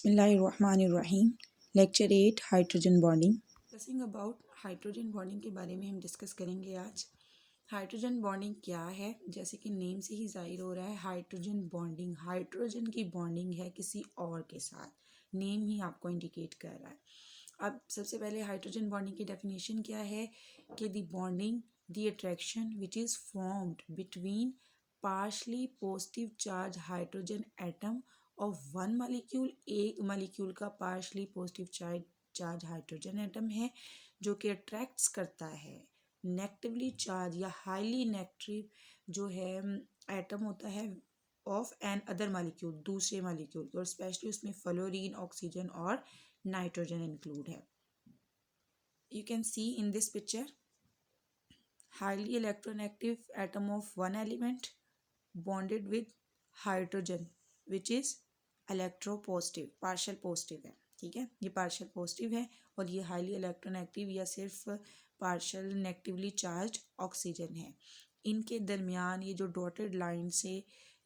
बिस्मिल्लाहिर्रहमानिर्रहीम। Lecture 8 hydrogen bonding. Discussing about hydrogen bonding के बारे में हम डिस्कस करेंगे आज। हाइड्रोजन बॉन्डिंग क्या है? जैसे कि नेम से ही जाहिर हो रहा है, हाइड्रोजन बॉन्डिंग हाइड्रोजन की बॉन्डिंग है किसी और के साथ, नेम ही आपको इंडिकेट कर रहा है। अब सबसे पहले हाइड्रोजन बॉन्डिंग की डेफिनेशन क्या है कि the bonding the attraction which is formed between partially positive charge hydrogen atom of one molecule, एक मालिक्यूल का partially positive charge hydrogen atom है जो कि अट्रैक्ट्स करता है नेगेटिवली चार्ज या हाईली नेगेटिव जो है एटम होता है ऑफ एन अदर मालिक्यूल, दूसरे मालिक्यूल, और स्पेशली उसमें फ्लोरीन, ऑक्सीजन और नाइट्रोजन इंक्लूड है। You can see in this picture highly electronegative atom of one element bonded with hydrogen which is electropositive, partial positive है। ठीक है, ये partial positive है और ये highly electronegative या सिर्फ partial negatively charged ऑक्सीजन है। इनके दरमियान ये जो डॉटेड लाइन से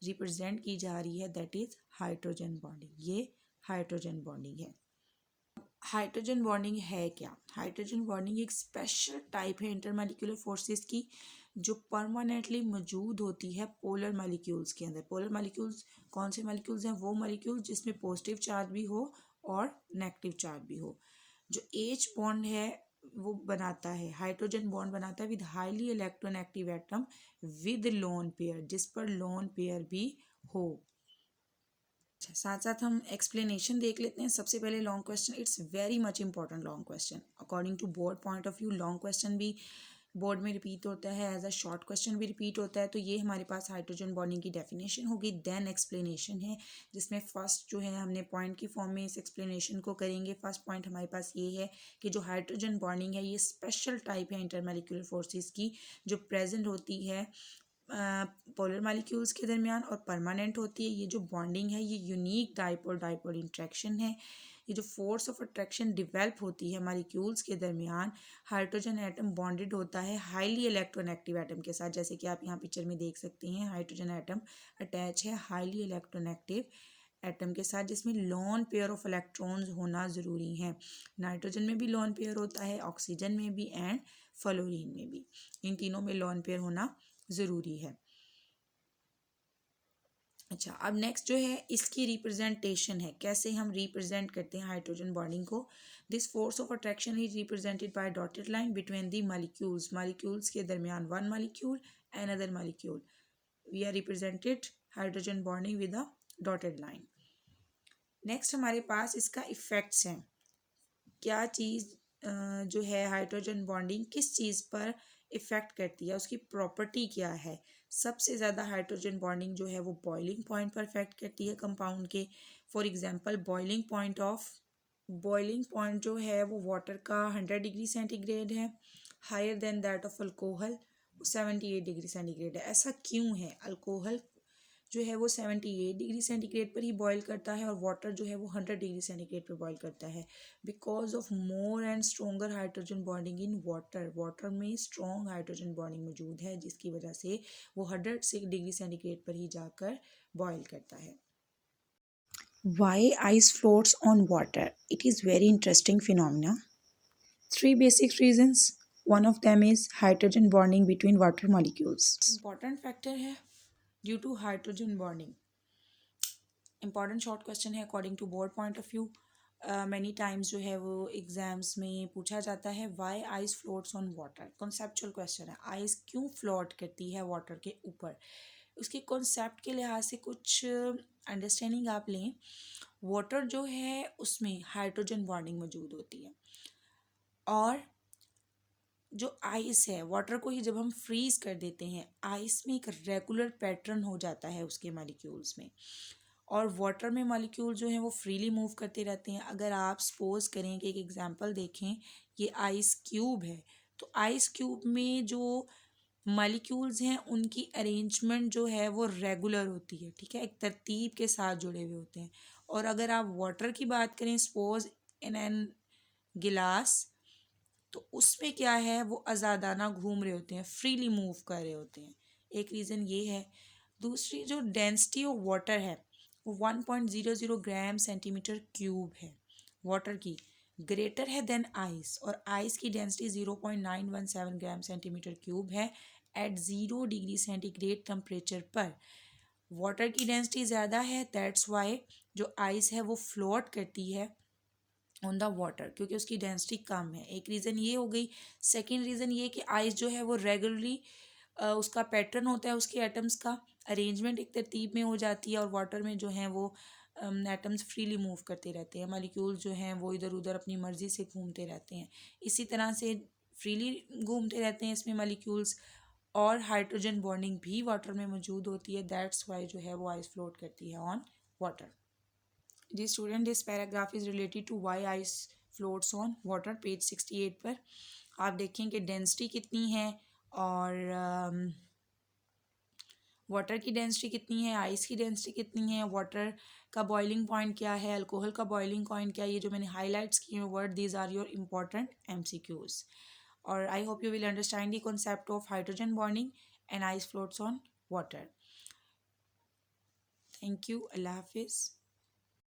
रिप्रेजेंट की जा रही है दैट इज हाइड्रोजन बॉन्डिंग। ये हाइड्रोजन बॉन्डिंग है। हाइड्रोजन बॉन्डिंग है क्या? हाइड्रोजन बॉन्डिंग एक स्पेशल टाइप है इंटरमॉलिक्यूलर फोर्सेस की जो परमानेंटली मौजूद होती है पोलर मॉलिक्यूल्स के अंदर। पोलर मॉलिक्यूल्स कौन से मॉलिक्यूल्स हैं? वो मॉलिक्यूल्स जिसमें पॉजिटिव चार्ज भी हो और नेगेटिव चार्ज भी हो। जो एच बॉन्ड है वो बनाता है, हाइड्रोजन बॉन्ड बनाता है with highly electronegative atom with lone pair, जिस पर लोन पेयर भी हो। अच्छा, साथ साथ हम एक्सप्लेनेशन देख लेते हैं। सबसे पहले long question, it's very much important long question according to board point of view. Long question भी बोर्ड में रिपीट होता है, एज अ शॉर्ट क्वेश्चन भी रिपीट होता है। तो ये हमारे पास हाइड्रोजन बॉन्डिंग की डेफिनेशन होगी, देन एक्सप्लेनेशन है जिसमें फर्स्ट जो है हमने पॉइंट की फॉर्म में इस एक्सप्लेनेशन को करेंगे। फर्स्ट पॉइंट हमारे पास ये है कि जो हाइड्रोजन बॉन्डिंग है ये स्पेशल टाइप है इंटरमॉलिक्यूलर फोर्सेस की जो प्रेजेंट होती है पोलर मॉलिक्यूल्स के दरमियान और परमानेंट होती है। ये जो बॉन्डिंग है ये यूनिक डाइपोल डाइपोल इंट्रैक्शन है। ये जो फोर्स ऑफ अट्रैक्शन डिवेल्प होती है मॉलिक्यूल्स के दरमियान, हाइड्रोजन एटम बॉन्डेड होता है हाईली इलेक्ट्रोनेगेटिव एटम के साथ, जैसे कि आप यहाँ पिक्चर में देख सकते हैं। हाइड्रोजन एटम अटैच है हाईली इलेक्ट्रोनेगेटिव एटम के साथ जिसमें लोन पेयर ऑफ इलेक्ट्रॉन्स होना ज़रूरी है। नाइट्रोजन में भी लोन पेयर होता है, ऑक्सीजन में भी एंड फ्लोरीन में भी, इन तीनों में लोन पेयर होना ज़रूरी है। अच्छा, अब नेक्स्ट जो है इसकी रिप्रेजेंटेशन है, कैसे हम रिप्रेजेंट करते हैं हाइड्रोजन बॉन्डिंग को। This force of attraction is represented by dotted line between the molecules, molecules के दरमियान one molecule and other molecule. We are represented hydrogen bonding with a dotted line. Next हमारे पास इसका effects हैं। क्या चीज़ जो है हाइड्रोजन बॉन्डिंग किस चीज़ पर इफ़ेक्ट करती है, उसकी प्रॉपर्टी क्या है? सबसे ज़्यादा हाइड्रोजन बॉन्डिंग जो है वो बॉइलिंग पॉइंट पर इफेक्ट करती है कंपाउंड के। फॉर एग्जांपल बॉइलिंग पॉइंट जो है वो वाटर का 100 डिग्री सेंटीग्रेड है, higher than that of alcohol 78 degree centigrade है। ऐसा क्यों है? अल्कोहल जो है वो 78 डिग्री सेंटीग्रेड पर ही बॉईल करता है और वाटर जो है वो 100 डिग्री सेंटीग्रेड पर बॉईल करता है, because of more and stronger hydrogen bonding in water. Water में स्ट्रॉन्ग हाइड्रोजन बॉन्डिंग मौजूद है जिसकी वजह से वो 100 डिग्री सेंटीग्रेड पर ही जाकर बॉईल करता है। Why ice floats on water? It is very interesting phenomena. Three basic reasons. One of them is hydrogen bonding between water molecules. Important factor है due to hydrogen bonding. Important short question है according to board point of view. Many times जो है वो exams में पूछा जाता है, why ice floats on water. Conceptual question है, आइस क्यों फ्लोट करती है वाटर के ऊपर। उसके कॉन्सेप्ट के लिहाज से कुछ अंडरस्टैंडिंग आप लें। वाटर जो है उसमें हाइड्रोजन बॉन्डिंग मौजूद होती है और जो आइस है, वाटर को ही जब हम फ्रीज कर देते हैं, आइस में एक रेगुलर पैटर्न हो जाता है उसके मॉलिक्यूल्स में, और वाटर में मॉलिक्यूल जो हैं वो फ्रीली मूव करते रहते हैं। अगर आप सपोज करें कि एक एग्जांपल देखें, ये आइस क्यूब है, तो आइस क्यूब में जो मॉलिक्यूल्स हैं उनकी अरेंजमेंट जो है वो रेगुलर होती है, ठीक है, एक तरतीब के साथ जुड़े हुए होते हैं। और अगर आप वाटर की बात करें, सपोज इन एन गिलास, तो उसमें क्या है, वो आज़ादाना घूम रहे होते हैं, फ्रीली मूव कर रहे होते हैं। एक रीज़न ये है। दूसरी जो डेंसिटी ऑफ वाटर है वो 1.00 ग्राम सेंटीमीटर क्यूब है वाटर की, ग्रेटर है देन आइस, और आइस की डेंसिटी 0.917 ग्राम सेंटीमीटर क्यूब है एट 0 डिग्री सेंटीग्रेड टेम्परेचर पर। वाटर की डेंसिटी ज़्यादा है, दैट्स वाई जो आइस है वो फ्लोट करती है ऑन द वाटर, क्योंकि उसकी डेंसिटी कम है। एक रीज़न ये हो गई। सेकेंड रीज़न ये कि आइस जो है वो रेगुलरली उसका पैटर्न होता है, उसके एटम्स का अरेंजमेंट एक तरतीब में हो जाती है, और वाटर में जो हैं वो एटम्स फ्रीली मूव करते रहते हैं, मॉलिक्यूल्स जो हैं वो इधर उधर अपनी मर्ज़ी से घूमते रहते हैं। इसी तरह से फ्रीली घूमते रहते हैं इसमें मॉलिक्यूल्स, और हाइड्रोजन बॉन्डिंग भी वाटर में मौजूद होती है, दैट्स वाई जो है वो आइस फ्लोट करती है ऑन वाटर। जी student, this paragraph is related to why ice floats on water, page 68 पर आप देखें कि डेंसिटी कितनी है, और वाटर की डेंसिटी कितनी है, आइस की डेंसिटी कितनी है, वाटर का बॉइलिंग पॉइंट क्या है, अल्कोहल का बॉइलिंग पॉइंट क्या है। ये जो मैंने हाईलाइट्स किए हैं word, these are your important MCQs, और I hope you will understand the concept of hydrogen bonding and ice floats on water. Thank you, अल्लाह हाफिज़।